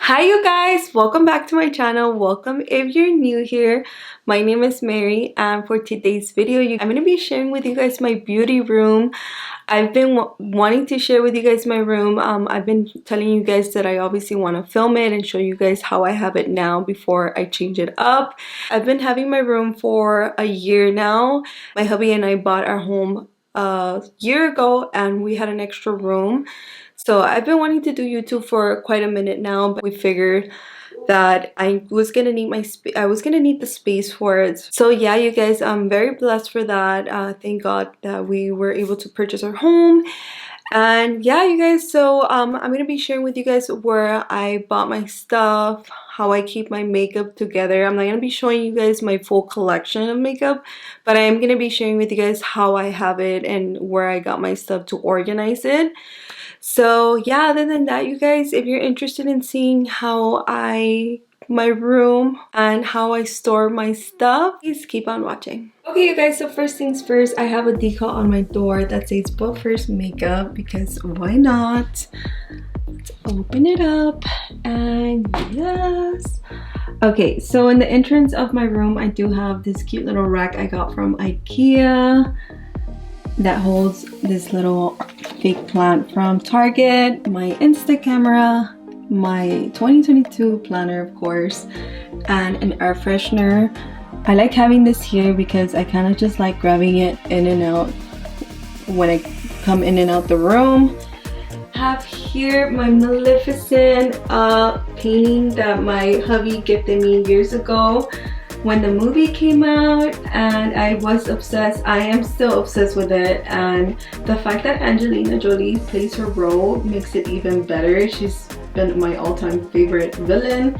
Hi you guys, welcome back to my channel. Welcome if you're new here. My name is Mary, and for today's video I'm going to be sharing with you guys my beauty room. I've been wanting to share with you guys my room. I've been telling you guys that I obviously want to film it and show you guys how I have it now before I change it up. I've been having my room for a year now. My hubby and I bought our home a year ago and we had an extra room. So I've been wanting to do YouTube for quite a minute now, but we figured that I was gonna need the space for it. So yeah, you guys, I'm very blessed for that. Thank God that we were able to purchase our home. And yeah, you guys, so I'm gonna be sharing with you guys where I bought my stuff, how I keep my makeup together. I'm not gonna be showing you guys my full collection of makeup, but I am gonna be sharing with you guys how I have it and where I got my stuff to organize it. So yeah, other than that, you guys, if you're interested in seeing my room and how I store my stuff, please keep on watching. Okay you guys, so first things first, I have a decal on my door that says but first makeup, because why not? Let's open it up, and yes. Okay, so in the entrance of my room, I do have this cute little rack I got from IKEA that holds this little fake plant from Target, my Insta camera, my 2022 planner of course, and an air freshener. I like having this here because I kind of just like grabbing it in and out when I come in and out the room. Have here my Maleficent painting that my hubby gifted me years ago when the movie came out, and I was obsessed. I am still obsessed with it, and the fact that Angelina Jolie plays her role makes it even better. She's been my all-time favorite villain,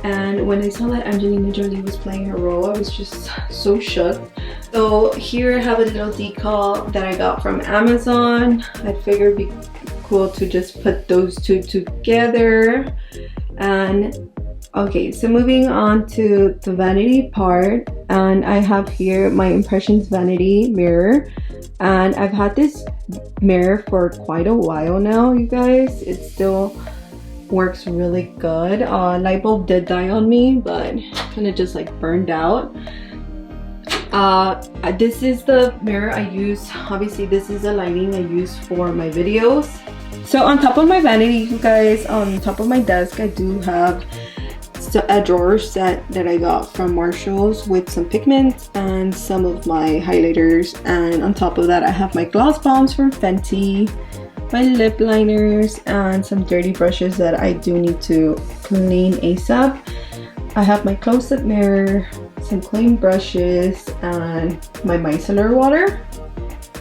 and when I saw that Angelina Jolie was playing her role, I was just so shook. So here I have a little decal that I got from Amazon. I figured it'd be cool to just put those two together. And okay, so moving on to the vanity part, and I have here my Impressions Vanity mirror, and I've had this mirror for quite a while now, you guys. It still works really good. Light bulb did die on me, but kind of just like burned out. This is the mirror I use. Obviously this is the lighting I use for my videos. So on top of my vanity, you guys, on top of my desk, I do have a drawer set that I got from Marshall's with some pigments and some of my highlighters, and on top of that I have my gloss bombs from Fenty, my lip liners, and some dirty brushes that I do need to clean ASAP. I have my close-up mirror, some clean brushes, and my micellar water.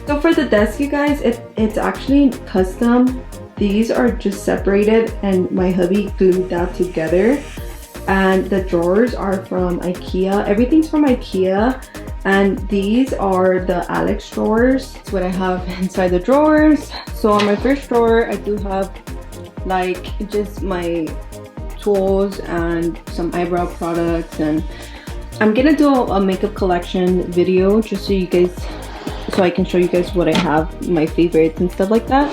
So for the desk, you guys, it's actually custom. These are just separated and my hubby glued that together. And the drawers are from IKEA. Everything's from IKEA, and these are the Alex drawers. That's what I have inside the drawers. So on my first drawer, I do have like just my tools and some eyebrow products, and I'm gonna do a makeup collection video just so I can show you guys what I have, my favorites and stuff like that.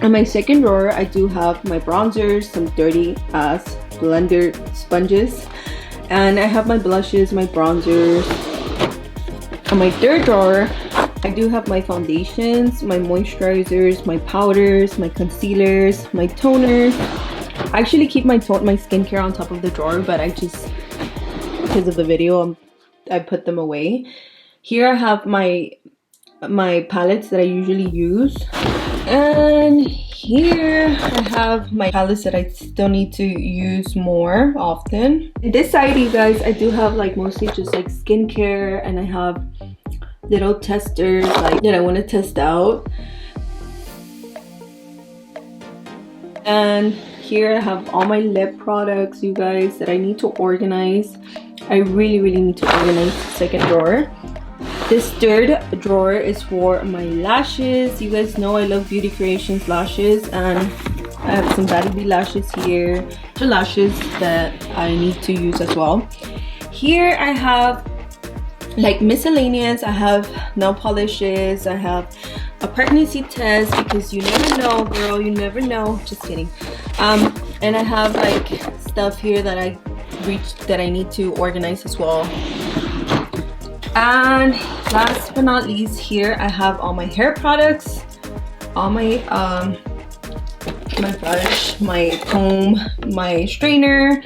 On my second drawer, I do have my bronzers, some dirty ass blender sponges, and I have my blushes, my bronzers. On my third drawer, I do have my foundations, my moisturizers, my powders, my concealers, my toners. I actually keep my skincare on top of the drawer, but I just, because of the video, I put them away. Here I have my palettes that I usually use, and here I have my palettes that I still need to use more often. This side, you guys, I do have like mostly just like skincare, and I have little testers like that I want to test out. And here I have all my lip products, you guys, that I need to organize. I really need to organize the second drawer. This third drawer is for my lashes. You guys know I love Beauty Creations lashes, and I have some Vanity lashes here. The lashes that I need to use as well. Here I have like miscellaneous. I have nail polishes. I have a pregnancy test, because you never know, girl, you never know. Just kidding. And I have like stuff here that I need to organize as well. And last but not least, here I have all my hair products, all my my brush, my comb, my straightener,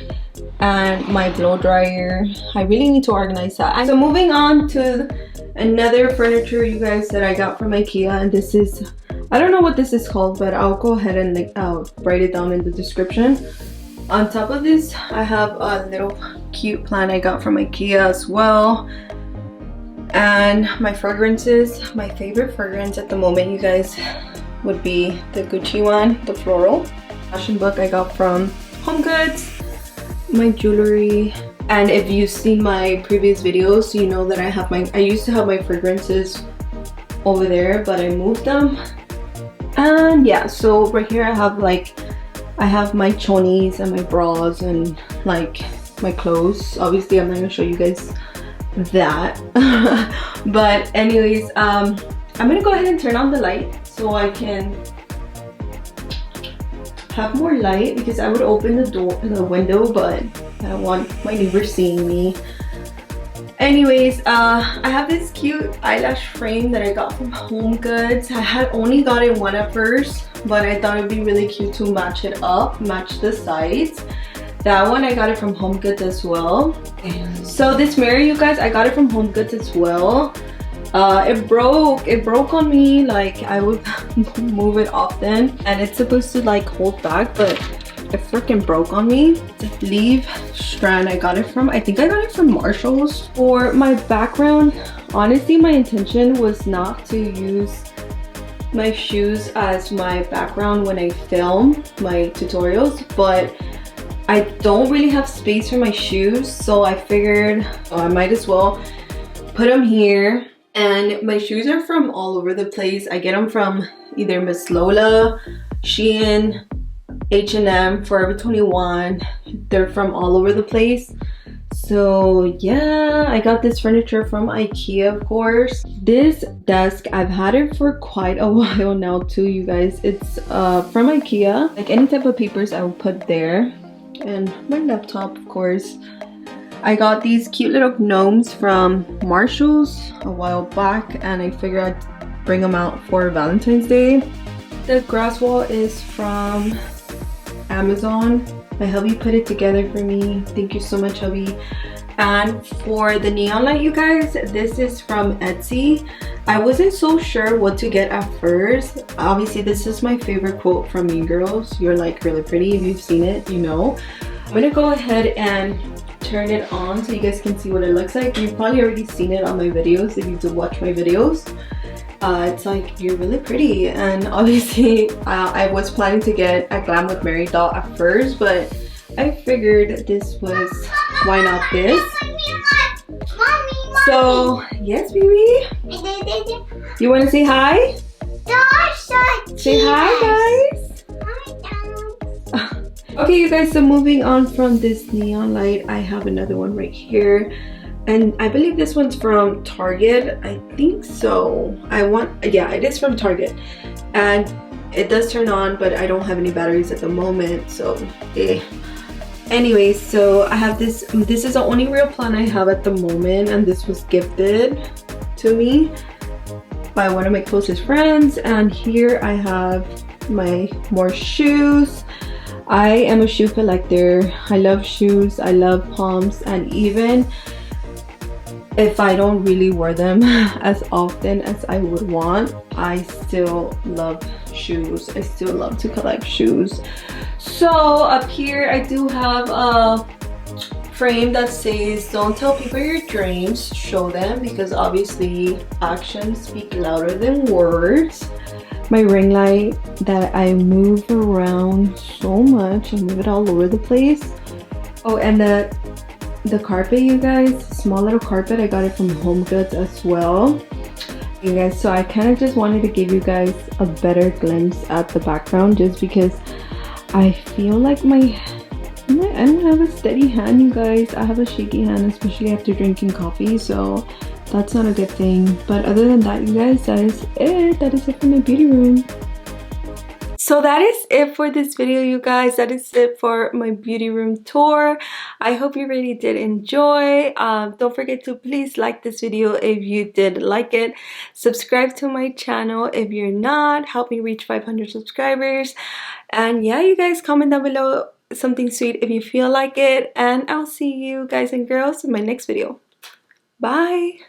and my blow dryer. I really need to organize that. So moving on to another furniture, you guys, that I got from IKEA, and this is, I don't know what this is called, but I'll go ahead and I'll write it down in the description. On top of this, I have a little cute plant I got from IKEA as well. And my fragrances, my favorite fragrance at the moment, you guys, would be the Gucci one, the floral. Fashion book I got from HomeGoods. My jewelry. And if you've seen my previous videos, you know that I used to have my fragrances over there, but I moved them. And yeah, so right here I have my chonies and my bras and like my clothes. Obviously I'm not gonna show you guys that. But anyways, I'm gonna go ahead and turn on the light so I can have more light, because I would open the window, but I don't want my neighbors seeing me. Anyways, I have this cute eyelash frame that I got from HomeGoods. I had only gotten one at first, but I thought it'd be really cute to match it up, match the sides. That one I got it from HomeGoods as well. So this mirror, you guys, I got it from HomeGoods as well. It broke on me. Like, I would move it often, and it's supposed to like hold back, but it freaking broke on me. The leaf strand, I think I got it from Marshall's. For my background, honestly, my intention was not to use my shoes as my background when I film my tutorials, but I don't really have space for my shoes, so I figured I might as well put them here. And my shoes are from all over the place. I get them from either Miss Lola, Shein, H&M, Forever 21. They're from all over the place. So yeah, I got this furniture from IKEA, of course. This desk, I've had it for quite a while now too, you guys. It's from IKEA. Like any type of papers I will put there. And my laptop, of course. I got these cute little gnomes from Marshall's a while back, and I figured I'd bring them out for Valentine's Day. The grass wall is from Amazon. My hubby put it together for me. Thank you so much, hubby. And for the neon light, you guys, this is from Etsy. I wasn't so sure what to get at first. Obviously, this is my favorite quote from Mean Girls. You're like really pretty. If you've seen it, you know. I'm gonna go ahead and turn it on so you guys can see what it looks like. You've probably already seen it on my videos if you do watch my videos. It's like, you're really pretty. And obviously I was planning to get a Glam with Mary doll at first, but I figured this was, why not this? So yes, baby, you want to say hi? Say hi, guys. Okay, you guys, so moving on from this neon light, I have another one right here, and I believe this one's from Target. I think so. Yeah, it is from Target, and it does turn on, but I don't have any batteries at the moment, so anyways, so I have this is the only real plant I have at the moment, and this was gifted to me by one of my closest friends. And here I have my more shoes. I am a shoe collector. I love shoes, I love pumps, and even if I don't really wear them as often as I would want, I still love shoes. I still love to collect shoes. So up here I do have a frame that says, don't tell people your dreams, show them, because obviously actions speak louder than words. My ring light that I move around so much. I move it all over the place. Oh, and the carpet, you guys, small little carpet, I got it from HomeGoods as well. You guys, so I kind of just wanted to give you guys a better glimpse at the background, just because I feel like I don't have a steady hand, you guys. I have a shaky hand, especially after drinking coffee, so that's not a good thing. But other than that, you guys, that is it for my beauty room. So that is it for this video, you guys. That is it for my beauty room tour. I hope you really did enjoy. Don't forget to please like this video if you did like it. Subscribe to my channel if you're not. Help me reach 500 subscribers. And yeah, you guys, comment down below something sweet if you feel like it. And I'll see you guys and girls in my next video. Bye.